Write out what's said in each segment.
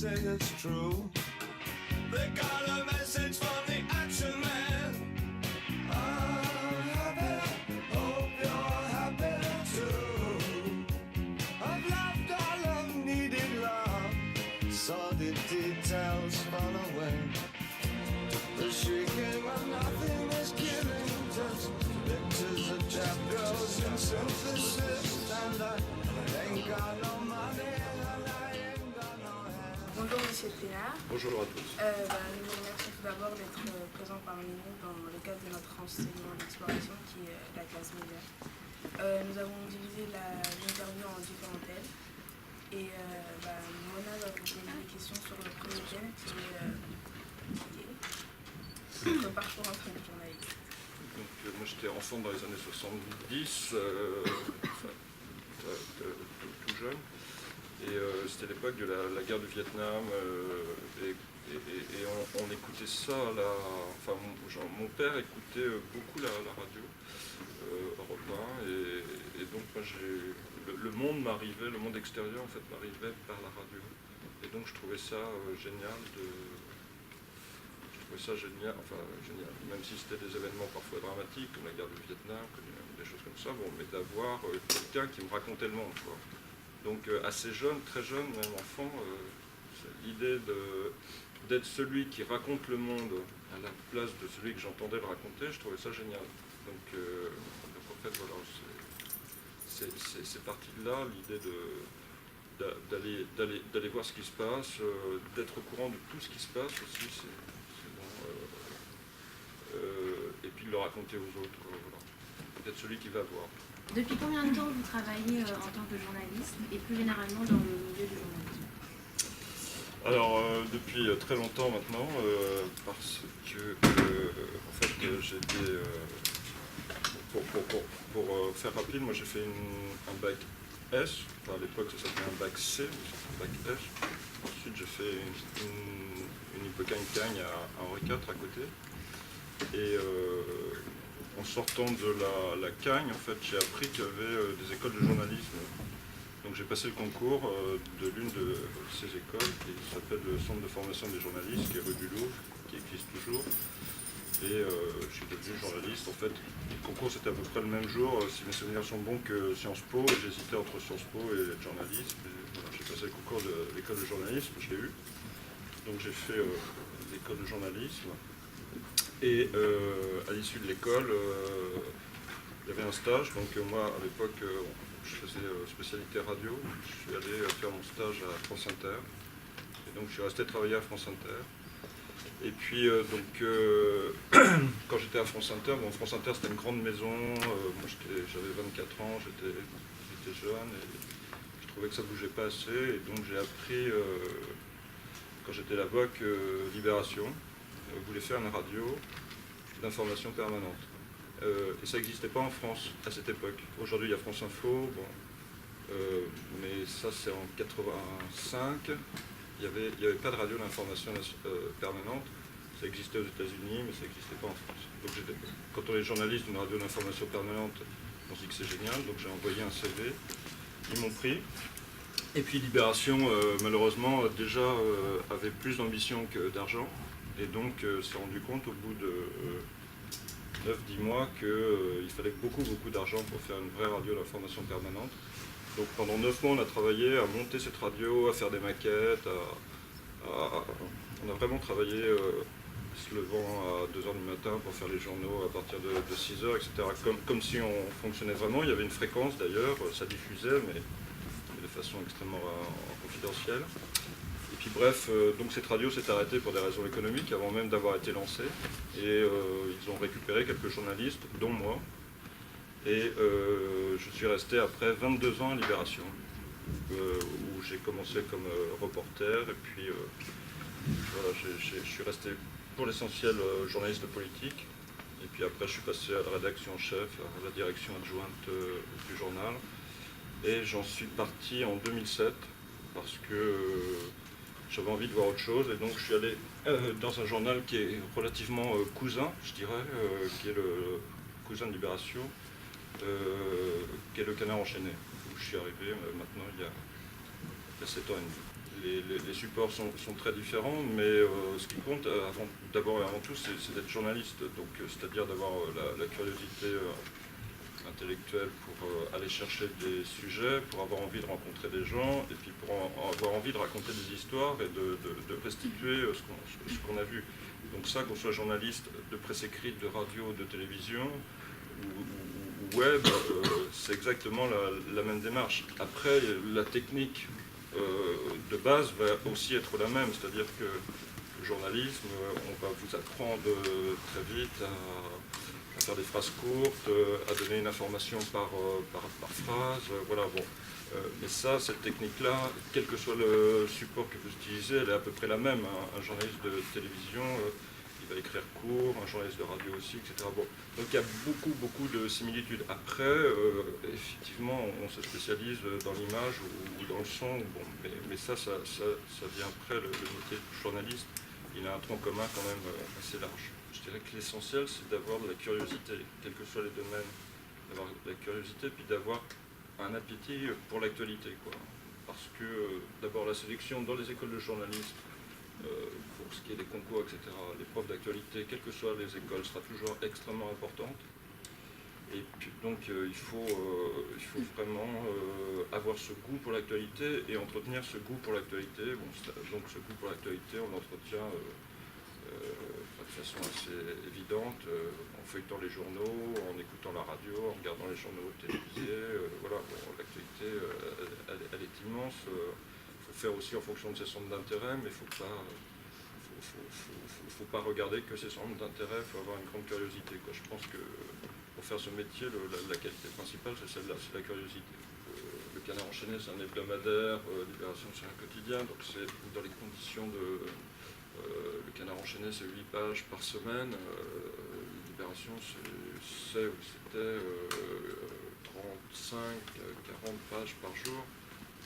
say it's true. They got a message from the action man. I'm happy, hope you're happy too. I've loved all I've needed love, saw the details fall away. The shrieking when nothing is killing, just pictures of trap girls and synthesis. And I ain't got no money and I ain't got no hair. Bonjour Monsieur Thénard. Bonjour à tous. Nous vous remercions tout d'abord d'être présent parmi nous dans le cadre de notre enseignement d'exploration qui est la classe média. Nous avons divisé l'interview en différents thèmes et Mona va vous poser des questions sur le premier thème qui est notre parcours en tant que journaliste. Donc, moi j'étais enfant dans les années 70, tout jeune. Et c'était l'époque de la guerre du Vietnam, et on écoutait ça, mon père écoutait beaucoup la radio, Europe 1, et donc moi le monde m'arrivait, le monde extérieur en fait m'arrivait par la radio. Et donc je trouvais ça génial, génial, même si c'était des événements parfois dramatiques, comme la guerre du Vietnam, comme des choses comme ça, bon, mais d'avoir quelqu'un qui me racontait le monde, quoi. Donc assez jeune, très jeune, même enfant, l'idée d'être celui qui raconte le monde à la place de celui que j'entendais le raconter, je trouvais ça génial. Donc en fait, voilà, c'est parti de là, l'idée d'aller voir ce qui se passe, d'être au courant de tout ce qui se passe aussi, et puis de le raconter aux autres, voilà. D'être celui qui va voir. Depuis combien de temps vous travaillez en tant que journaliste et plus généralement dans le milieu du journalisme? Alors, depuis très longtemps maintenant, parce que en fait, j'étais, pour faire rapide, moi j'ai fait un bac S, enfin, à l'époque ça s'appelait un bac C, un bac F. Ensuite j'ai fait une Hippocagne à Henri IV à côté. Et en sortant de la Cagne, en fait, j'ai appris qu'il y avait des écoles de journalisme. Donc j'ai passé le concours de l'une de ces écoles qui s'appelle le Centre de formation des journalistes, qui est rue du Louvre, qui existe toujours. Et je suis devenu journaliste. En fait, le concours c'était à peu près le même jour, si mes souvenirs sont bons, que Sciences Po. J'hésitais entre Sciences Po et être journaliste. Voilà, j'ai passé le concours de l'école de journalisme, je l'ai eu. Donc j'ai fait l'école de journalisme. Et à l'issue de l'école, il y avait un stage. Donc moi, à l'époque, je faisais spécialité radio. Je suis allé faire mon stage à France Inter. Et donc je suis resté travailler à France Inter. Et puis quand j'étais à France Inter, bon, France Inter c'était une grande maison. Moi j'avais 24 ans, j'étais jeune et je trouvais que ça bougeait pas assez. Et donc j'ai appris, quand j'étais là-bas, que Libération voulait faire une radio d'information permanente. Et ça n'existait pas en France à cette époque. Aujourd'hui, il y a France Info, bon, mais ça c'est en 85. Il n'y avait pas de radio d'information permanente. Ça existait aux États-Unis, mais ça n'existait pas en France. Donc quand on est journaliste d'une radio d'information permanente, on se dit que c'est génial. Donc j'ai envoyé un CV, ils m'ont pris. Et puis Libération, malheureusement, déjà avait plus d'ambition que d'argent. Et donc s'est rendu compte au bout de 9-10 mois qu'il fallait beaucoup d'argent pour faire une vraie radio d'information permanente. Donc pendant 9 mois on a travaillé à monter cette radio, à faire des maquettes, on a vraiment travaillé se levant à 2h du matin pour faire les journaux à partir de 6h, etc. Comme si on fonctionnait vraiment. Il y avait une fréquence d'ailleurs, ça diffusait, mais de façon extrêmement confidentielle. Et puis bref, donc cette radio s'est arrêtée pour des raisons économiques avant même d'avoir été lancée. Et ils ont récupéré quelques journalistes, dont moi. Et je suis resté après 22 ans à Libération, où j'ai commencé comme reporter. Et puis voilà, je suis resté pour l'essentiel journaliste de politique. Et puis après je suis passé à la rédaction en chef, à la direction adjointe du journal. Et j'en suis parti en 2007 parce que j'avais envie de voir autre chose. Et donc je suis allé dans un journal qui est relativement cousin, je dirais, qui est le cousin de Libération, qui est le Canard enchaîné, où je suis arrivé maintenant il y a 7 ans et demi. les supports sont très différents, mais ce qui compte d'abord et avant tout, c'est d'être journaliste, donc c'est-à-dire d'avoir la curiosité intellectuelle pour aller chercher des sujets, pour avoir envie de rencontrer des gens, et puis pour avoir envie de raconter des histoires et de restituer ce qu'on a vu. Donc ça, qu'on soit journaliste de presse écrite, de radio, de télévision ou web, c'est exactement la même démarche. Après, la technique de base va aussi être la même, c'est-à-dire que le journalisme, on va vous apprendre très vite à faire des phrases courtes, à donner une information par phrase, voilà, bon. Mais ça, cette technique-là, quel que soit le support que vous utilisez, elle est à peu près la même. Un journaliste de télévision, il va écrire court, un journaliste de radio aussi, etc. Bon. Donc il y a beaucoup de similitudes. Après, effectivement, on se spécialise dans l'image ou dans le son, bon, mais ça vient après, le métier de journaliste. Il a un tronc commun quand même assez large. Je dirais que l'essentiel, c'est d'avoir de la curiosité, quels que soient les domaines, d'avoir de la curiosité, puis d'avoir un appétit pour l'actualité, quoi. Parce que, d'abord, la sélection dans les écoles de journalisme, pour ce qui est des concours, etc., l'épreuve d'actualité, quelles que soient les écoles, sera toujours extrêmement importante. Et puis, donc, il faut vraiment avoir ce goût pour l'actualité et entretenir ce goût pour l'actualité. Bon, donc, ce goût pour l'actualité, on l'entretient de façon assez évidente, en feuilletant les journaux, en écoutant la radio, en regardant les journaux télévisés. Voilà, bon, l'actualité, elle est immense. Il faut faire aussi en fonction de ses centres d'intérêt, mais il ne faut pas regarder que ses centres d'intérêt, il faut avoir une grande curiosité, quoi. Je pense que pour faire ce métier, la qualité principale, c'est celle-là, c'est la curiosité. Le Canard enchaîné, c'est un hebdomadaire, Libération, c'est un quotidien, donc c'est dans les conditions de... le Canard enchaîné, c'est 8 pages par semaine. Libération, c'était 35, 40 pages par jour.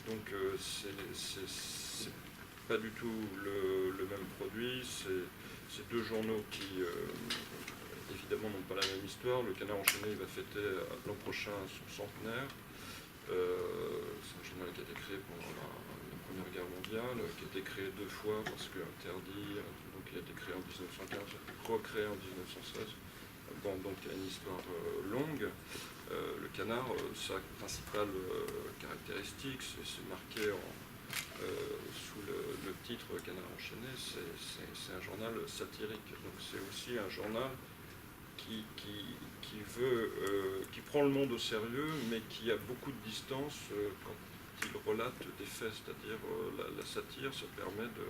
Donc c'est pas du tout le même produit. C'est deux journaux qui, évidemment, n'ont pas la même histoire. Le Canard enchaîné, il va fêter l'an prochain son centenaire. C'est un journal qui a été créé pendant la Première Guerre mondiale, qui a été créé 2 fois parce que interdit, donc il a été créé en 1915, recréé en 1916. Bon, donc il y a une histoire longue. Le Canard, sa principale caractéristique, c'est marqué sous le titre Canard enchaîné, c'est un journal satirique. Donc c'est aussi un journal qui prend le monde au sérieux, mais qui a beaucoup de distance quand il relate des faits, c'est-à-dire la satire, ça permet de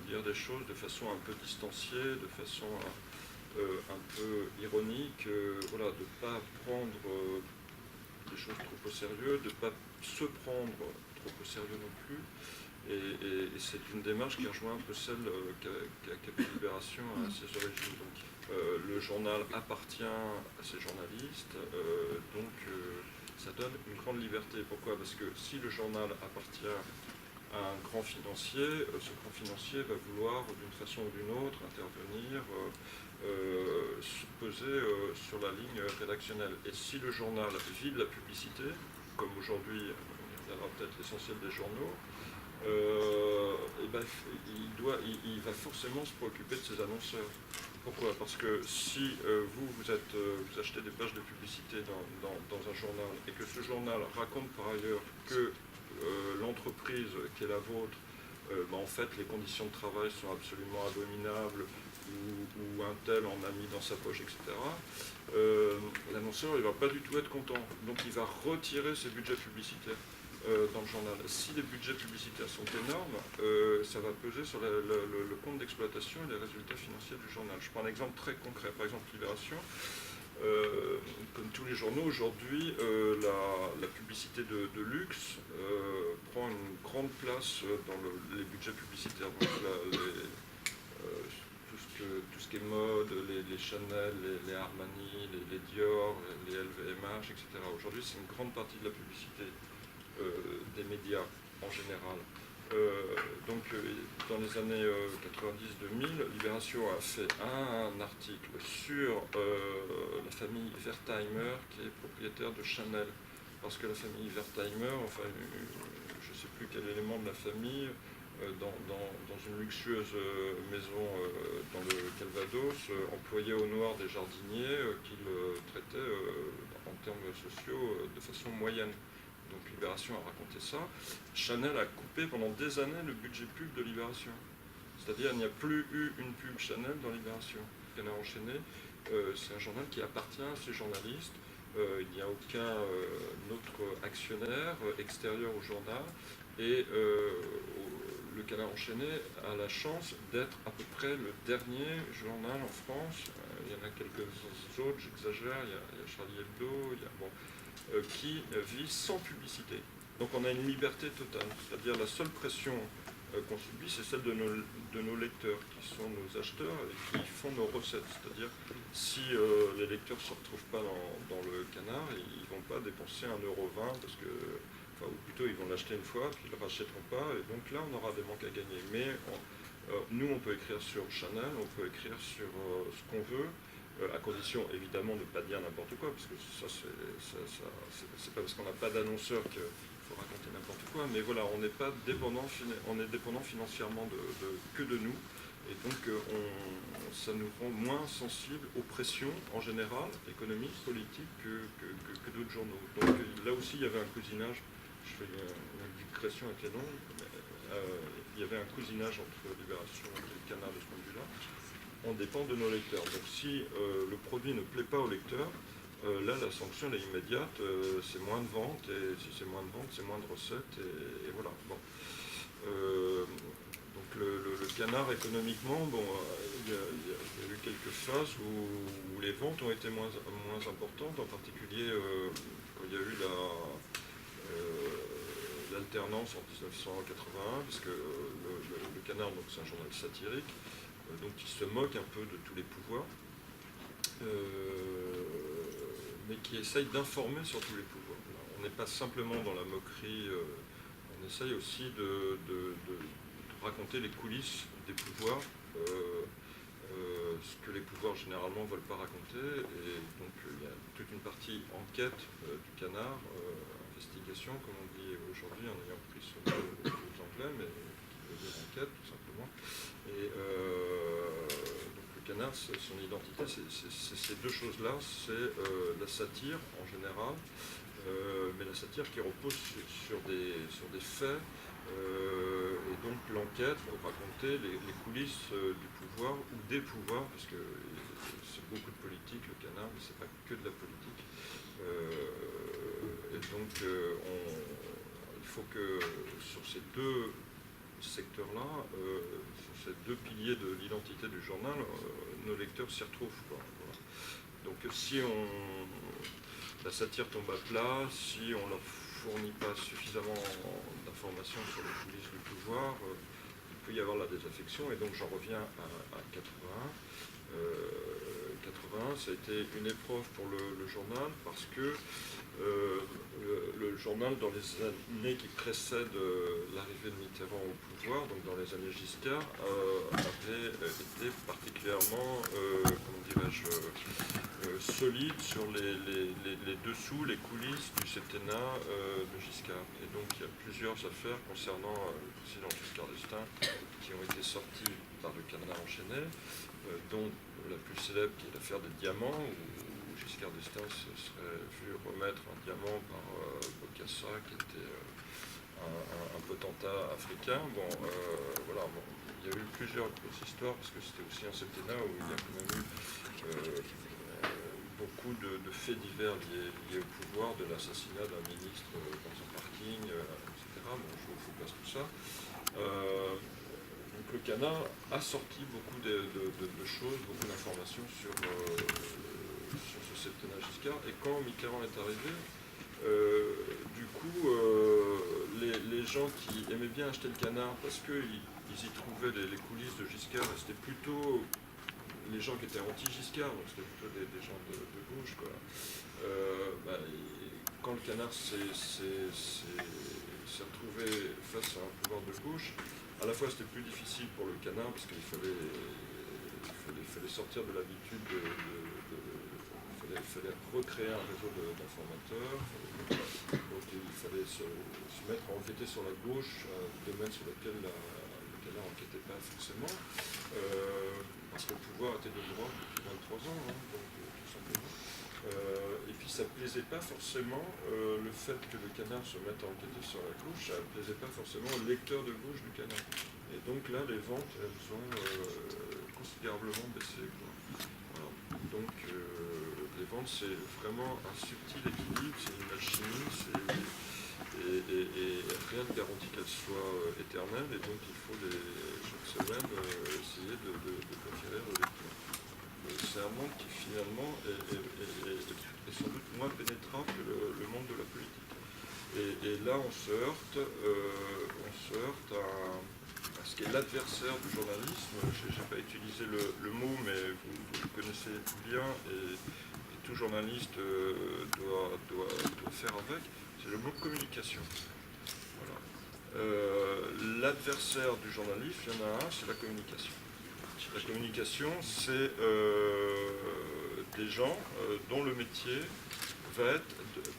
dire des choses de façon un peu distanciée, de façon un peu ironique, voilà, de ne pas prendre des choses trop au sérieux, de ne pas se prendre trop au sérieux non plus. Et c'est une démarche qui rejoint un peu celle qu'a Libération à ses origines. Donc, le journal appartient à ses journalistes, donc ça donne une grande liberté. Pourquoi? Parce que si le journal appartient à un grand financier, ce grand financier va vouloir d'une façon ou d'une autre intervenir, se peser sur la ligne rédactionnelle. Et si le journal vit de la publicité, comme aujourd'hui, on reviendra peut-être l'essentiel des journaux, il va forcément se préoccuper de ses annonceurs. Pourquoi? Parce que si vous achetez des pages de publicité dans un journal et que ce journal raconte par ailleurs que l'entreprise qui est la vôtre, en fait les conditions de travail sont absolument abominables ou un tel en a mis dans sa poche, etc., l'annonceur il ne va pas du tout être content. Donc il va retirer ses budgets publicitaires dans le journal. Si les budgets publicitaires sont énormes, ça va peser sur le compte d'exploitation et les résultats financiers du journal. Je prends un exemple très concret. Par exemple, Libération, comme tous les journaux aujourd'hui, la publicité de luxe prend une grande place dans les budgets publicitaires. Donc, tout ce qui est mode, les Chanel, les Armani, les Dior, les LVMH, etc. Aujourd'hui, c'est une grande partie de la publicité des médias en général. Donc dans les années 90-2000, Libération a fait un article sur la famille Wertheimer qui est propriétaire de Chanel. Parce que la famille Wertheimer, enfin ne sais plus quel élément de la famille, dans une luxueuse maison dans le Calvados, employait au noir des jardiniers qu'il traitait en termes sociaux de façon moyenne. Donc Libération a raconté ça. Chanel a coupé pendant des années le budget pub de Libération. C'est-à-dire il n'y a plus eu une pub Chanel dans Libération. Canard enchaîné, c'est un journal qui appartient à ces journalistes. Il n'y a aucun autre actionnaire extérieur au journal. Et le Canard enchaîné a la chance d'être à peu près le dernier journal en France. Il y en a quelques autres, j'exagère, il y a Charlie Hebdo, qui vit sans publicité. Donc on a une liberté totale, c'est-à-dire la seule pression qu'on subit, c'est celle de nos lecteurs, qui sont nos acheteurs et qui font nos recettes. C'est-à-dire, si les lecteurs ne se retrouvent pas dans le Canard, ils ne vont pas dépenser 1,20 €, parce que, ou plutôt ils vont l'acheter une fois, puis ils ne le rachèteront pas, et donc là on aura des manques à gagner. Mais nous, on peut écrire sur Chanel, on peut écrire sur ce qu'on veut, à condition évidemment de ne pas dire n'importe quoi, parce que ça c'est pas parce qu'on n'a pas d'annonceur qu'il faut raconter n'importe quoi, mais voilà, on n'est pas dépendant, on est dépendant financièrement que de nous, et donc ça nous rend moins sensibles aux pressions en général, économiques, politiques, que d'autres journaux. Donc là aussi il y avait un cousinage, je fais une digression avec les noms, il y avait un cousinage entre Libération et le Canard de ce point de vue-là. On dépend de nos lecteurs. Donc si le produit ne plaît pas aux lecteurs, là la sanction elle est immédiate, c'est moins de ventes, et si c'est moins de ventes, c'est moins de recettes, et voilà. Bon. Donc le Canard économiquement, il y a eu quelques phases où les ventes ont été moins importantes, en particulier quand il y a eu l'alternance en 1981, parce que le Canard, donc c'est un journal satirique, donc il se moque un peu de tous les pouvoirs, mais qui essaye d'informer sur tous les pouvoirs. On n'est pas simplement dans la moquerie, on essaye aussi de raconter les coulisses des pouvoirs, ce que les pouvoirs généralement ne veulent pas raconter, et donc il y a toute une partie enquête du Canard, investigation comme on dit aujourd'hui en ayant pris ce mot aux Anglais, mais des enquêtes tout simplement. Et donc le Canard, son identité, c'est ces deux choses-là, c'est la satire en général, mais la satire qui repose sur des faits, et donc l'enquête pour raconter les coulisses du pouvoir ou des pouvoirs, parce que c'est beaucoup de politique le Canard, mais c'est pas que de la politique. Et donc il faut que sur ces deux secteurs-là, sur ces deux piliers de l'identité du journal, nos lecteurs s'y retrouvent, quoi. Voilà. Donc si la satire tombe à plat, si on leur fournit pas suffisamment d'informations sur les coulisses du pouvoir, il peut y avoir la désaffection, et donc j'en reviens à 81. 81, ça a été une épreuve pour le journal, parce que le journal, dans les années qui précèdent l'arrivée de Mitterrand au pouvoir, donc dans les années Giscard, avait été particulièrement, comment dirais-je, solide sur les dessous, les coulisses du septennat de Giscard. Et donc il y a plusieurs affaires concernant le président Giscard d'Estaing qui ont été sorties par le Canard enchaîné, dont la plus célèbre qui est l'affaire des diamants, où Giscard d'Estaing se serait vu remettre un diamant par Bokassa, qui était un potentat africain. Voilà, il y a eu plusieurs grosses histoires, parce que c'était aussi un septennat où il y a quand même eu beaucoup de faits divers liés au pouvoir, de l'assassinat d'un ministre dans un parking, etc. Je vous passe tout ça. Donc le Canard a sorti beaucoup de choses, beaucoup d'informations sur ce septennat Giscard. Et quand Mitterrand est arrivé, du coup, les gens qui aimaient bien acheter le Canard parce qu'ils y trouvaient les coulisses de Giscard, c'était plutôt les gens qui étaient anti-Giscard, donc c'était plutôt des gens de gauche, quoi. Quand le Canard s'est retrouvé face à un pouvoir de gauche, à la fois c'était plus difficile pour le Canard, parce qu'il fallait sortir de l'habitude, il fallait fallait recréer un réseau d'informateurs. Donc il fallait se mettre à enquêter sur la gauche, un domaine sur lequel le canard n'enquêtait pas forcément, parce que le pouvoir était de droite depuis 23 ans, hein, donc, tout simplement. Et puis ça ne plaisait pas forcément, le fait que le canard se mette à enquêter sur la gauche, ça ne plaisait pas forcément au lecteur de gauche du canard. Et donc là, les ventes, elles ont considérablement baissé, quoi. Voilà. Donc les ventes, c'est vraiment un subtil équilibre, c'est une alchimie, et rien ne garantit qu'elle soit éternelle, et donc il faut chaque semaine essayer de conquérir le lecteur. C'est un monde qui finalement est sans doute moins pénétrant que le monde de la politique. Et là, on se heurte à ce qui est l'adversaire du journalisme. Je n'ai pas utilisé le mot, mais vous le connaissez bien, et tout journaliste doit faire avec. C'est le mot communication. Voilà. L'adversaire du journalisme, il y en a un, c'est la communication. La communication, c'est des gens dont le métier va être,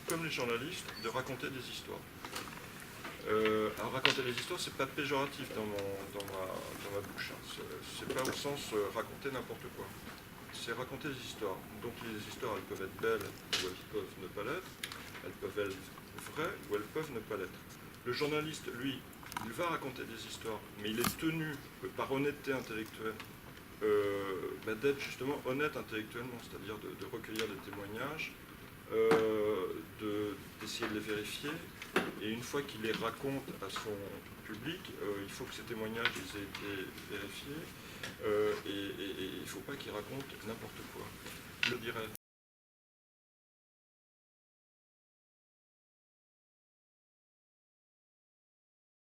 comme les journalistes, de raconter des histoires. Alors raconter des histoires, c'est pas péjoratif dans ma bouche. Hein. C'est pas au sens raconter n'importe quoi. C'est raconter des histoires. Donc les histoires, elles peuvent être belles ou elles peuvent ne pas l'être. Elles peuvent être vraies ou elles peuvent ne pas l'être. Le journaliste, lui, il va raconter des histoires, mais il est tenu, par honnêteté intellectuelle, d'être justement honnête intellectuellement, c'est-à-dire de recueillir des témoignages, d'essayer de les vérifier, et une fois qu'il les raconte à son public, il faut que ces témoignages aient été vérifiés, et il ne faut pas qu'il raconte n'importe quoi. Je le dirais.